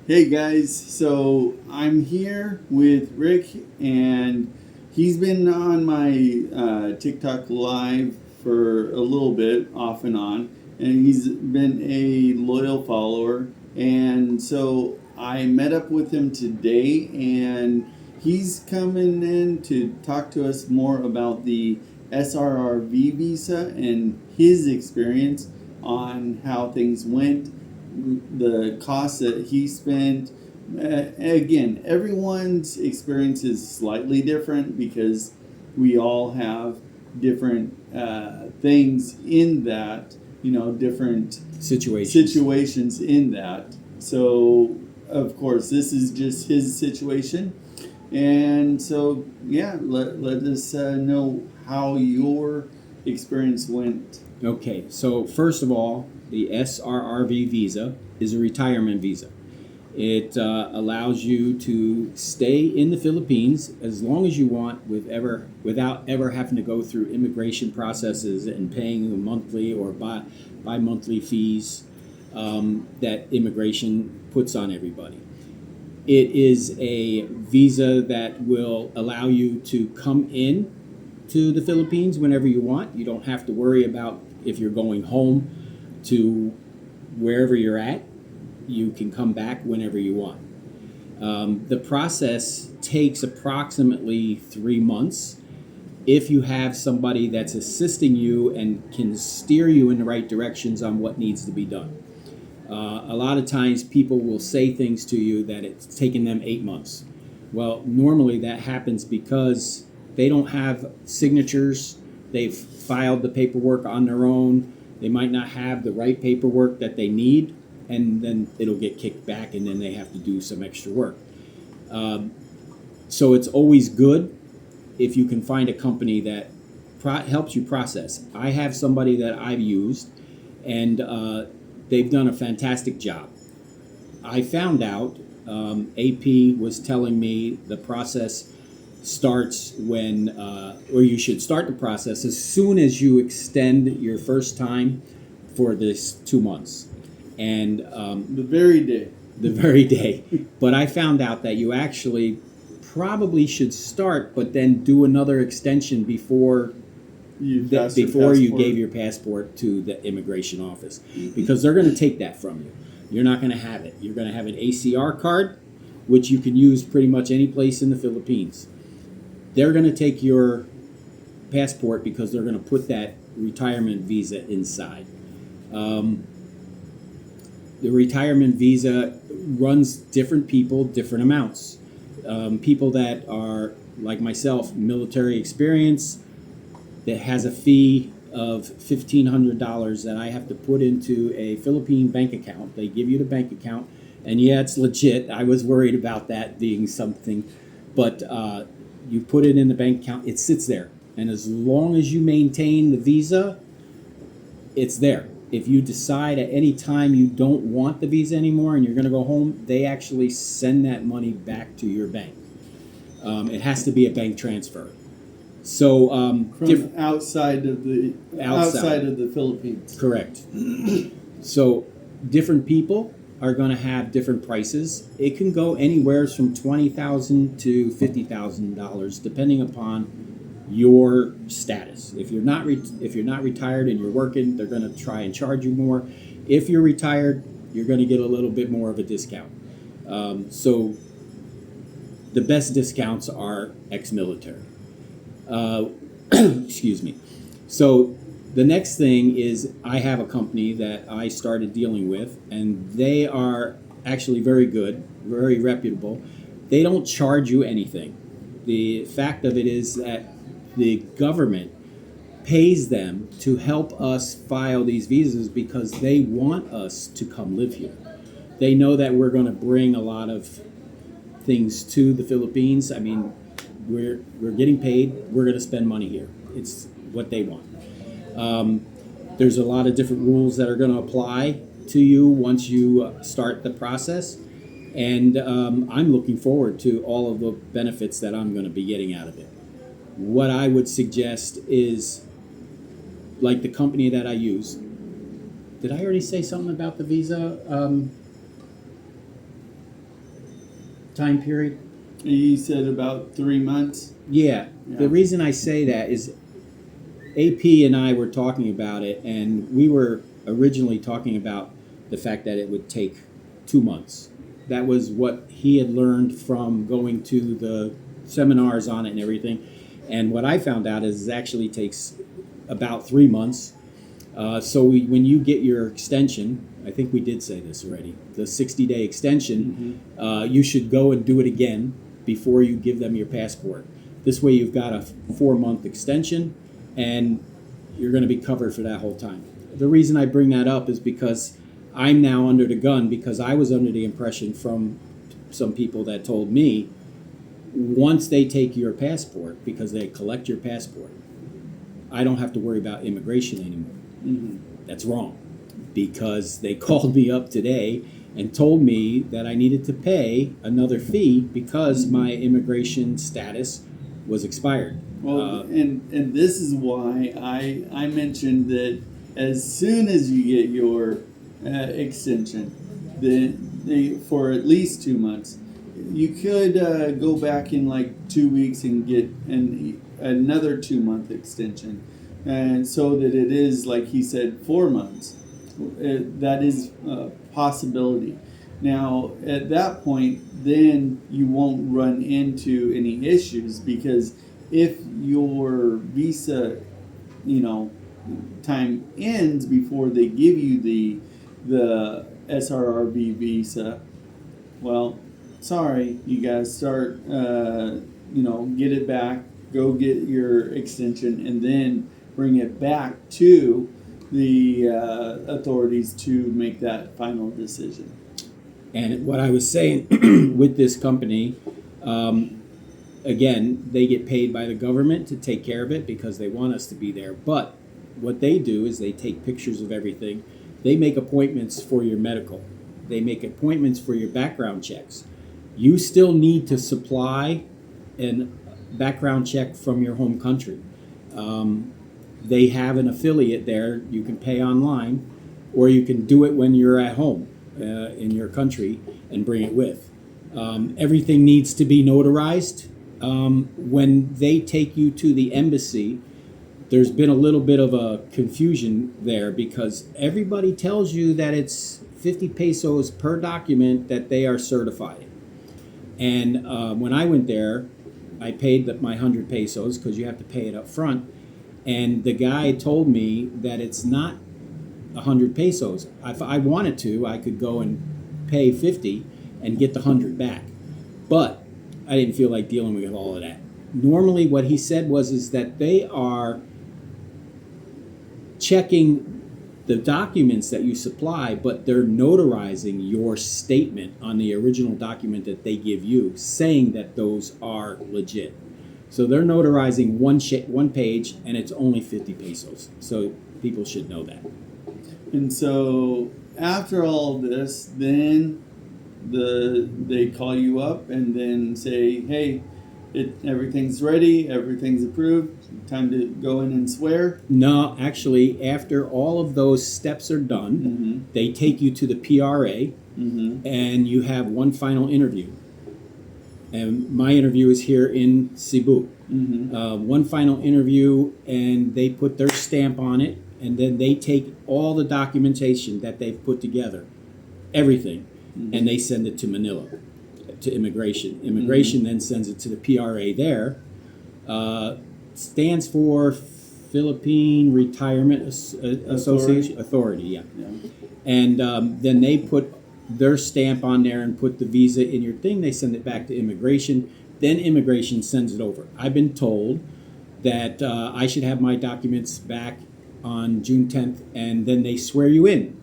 Hey guys, so I'm here with Rick, and he's been on my TikTok live for a little bit, off and on, and he's been a loyal follower. And so I met up with him today, and he's coming in to talk to us more about the srrv visa and his experience on how things went, the costs that he spent. Again, everyone's experience is slightly different because we all have different things in that, different situations in that. So, of course, this is just his situation. And so, yeah, let us know how your experience went. Okay, so first of all, the srrv visa is a retirement visa. It allows you to stay in the Philippines as long as you want, without ever having to go through immigration processes and paying monthly or bi-monthly fees that immigration puts on everybody. It is a visa that will allow you to come in to the Philippines whenever you want. You don't have to worry about if you're going home to wherever you're at. You can come back whenever you want. The process takes approximately 3 months if you have somebody that's assisting you and can steer you in the right directions on what needs to be done. A lot of times people will say things to you that it's taken them 8 months. Well, normally that happens because they don't have signatures. They've filed the paperwork on their own. They might not have the right paperwork that they need, and then it'll get kicked back, and then they have to do some extra work. So it's always good if you can find a company that helps you process. I have somebody that I've used, and they've done a fantastic job. I found out, AP was telling me the process starts when, or you should start the process as soon as you extend your first time for this 2 months. And The very day. the very day. But I found out that you actually probably should start, but then do another extension before you gave your passport to the immigration office, because they're going to take that from you. You're not going to have it. You're going to have an ACR card, which you can use pretty much any place in the Philippines. They're going to take your passport because they're going to put that retirement visa inside. The retirement visa runs different people, different amounts. People that are, like myself, military experience, that has a fee of $1,500 that I have to put into a Philippine bank account. They give you the bank account, and yeah, it's legit. I was worried about that being something, but you put it in the bank account, it sits there. And as long as you maintain the visa, it's there. If you decide at any time you don't want the visa anymore and you're going to go home, they actually send that money back to your bank. It has to be a bank transfer. So From outside of the Philippines. Correct. So different people are going to have different prices. It can go anywhere from $20,000 to $50,000 depending upon your status. If you're not retired and you're working, they're going to try and charge you more. If you're retired, you're going to get a little bit more of a discount. So the best discounts are ex-military. Excuse me. So the next thing is, I have a company that I started dealing with, and they are actually very good, very reputable. They don't charge you anything. The fact of it is that the government pays them to help us file these visas because they want us to come live here. They know that we're going to bring a lot of things to the Philippines. I mean, we're getting paid. We're going to spend money here. It's what they want. There's a lot of different rules that are going to apply to you once you start the process. And I'm looking forward to all of the benefits that I'm going to be getting out of it. What I would suggest is, like the company that I use. Did I already say something about the visa? time period? You said about 3 months. Yeah. Yeah. The reason I say that is AP and I were talking about it, and we were originally talking about the fact that it would take 2 months. That was what he had learned from going to the seminars on it and everything. And what I found out is it actually takes about 3 months. When you get your extension, I think we did say this already, the 60-day extension, you should go and do it again before you give them your passport. This way you've got a 4-month extension, and you're going to be covered for that whole time. The reason I bring that up is because I'm now under the gun, because I was under the impression from some people that told me once they take your passport, because they collect your passport, I don't have to worry about immigration anymore. That's wrong, because they called me up today and told me that I needed to pay another fee because my immigration status was expired. Well, and this is why I mentioned that as soon as you get your extension, for at least 2 months, you could go back in like 2 weeks and get another 2-month extension, and so that it is, like he said, 4 months. That is a possibility. Now, at that point, then you won't run into any issues, because if your visa, time ends before they give you the srrv visa, well, sorry, you guys start, get it back, go get your extension, and then bring it back to the authorities to make that final decision. And what I was saying with this company, again, they get paid by the government to take care of it because they want us to be there. But what they do is they take pictures of everything. They make appointments for your medical. They make appointments for your background checks. You still need to supply a background check from your home country. They have an affiliate there. You can pay online, or you can do it when you're at home in your country and bring it with. Everything needs to be notarized. When they take you to the embassy, there's been a little bit of a confusion there, because everybody tells you that it's 50 pesos per document that they are certifying. And when I went there, I paid my 100 pesos because you have to pay it up front. And the guy told me that it's not 100 pesos. If I wanted to, I could go and pay 50 and get the 100 back. But I didn't feel like dealing with all of that. Normally what he said is that they are checking the documents that you supply, but they're notarizing your statement on the original document that they give you, saying that those are legit. So they're notarizing one page, and it's only 50 pesos. So people should know that. And so after all of this, then they call you up and then say, hey, everything's ready, everything's approved, time to go in and swear? No, actually, after all of those steps are done, they take you to the PRA, and you have one final interview. And my interview is here in Cebu. One final interview, and they put their stamp on it, and then they take all the documentation that they've put together, everything, and they send it to Manila, to immigration. Immigration then sends it to the PRA there. Stands for Philippine Retirement Association Authority, yeah. And then they put their stamp on there and put the visa in your thing. They send it back to immigration. Then immigration sends it over. I've been told that I should have my documents back on June 10th, and then they swear you in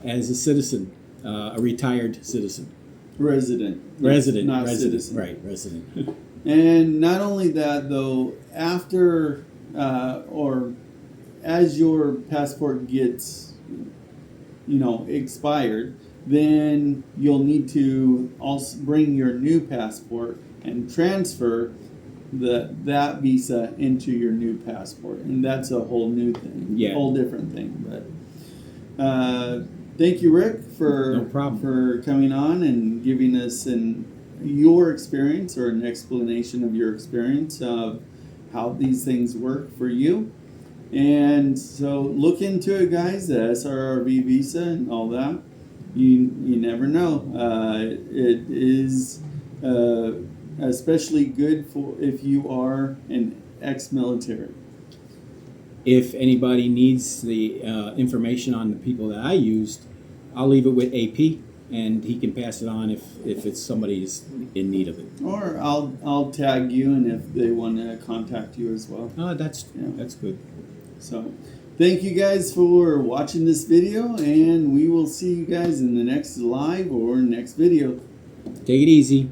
as a citizen, a retired citizen. Resident, not citizen. Right, resident. And not only that, though, after or as your passport gets, expired, then you'll need to also bring your new passport and transfer that visa into your new passport, and that's a whole new thing, whole different thing. But thank you, Rick, for no problem. for coming on and giving us an your experience or an explanation of your experience of how these things work for you. And so look into it, guys, the srrv visa and all that. You never know. It is especially good for if you are an ex-military. If anybody needs the information on the people that I used, I'll leave it with AP, and he can pass it on if it's somebody's in need of it. Or I'll tag you, and if they want to contact you as well. That's good. So thank you guys for watching this video, and we will see you guys in the next live or next video. Take it easy.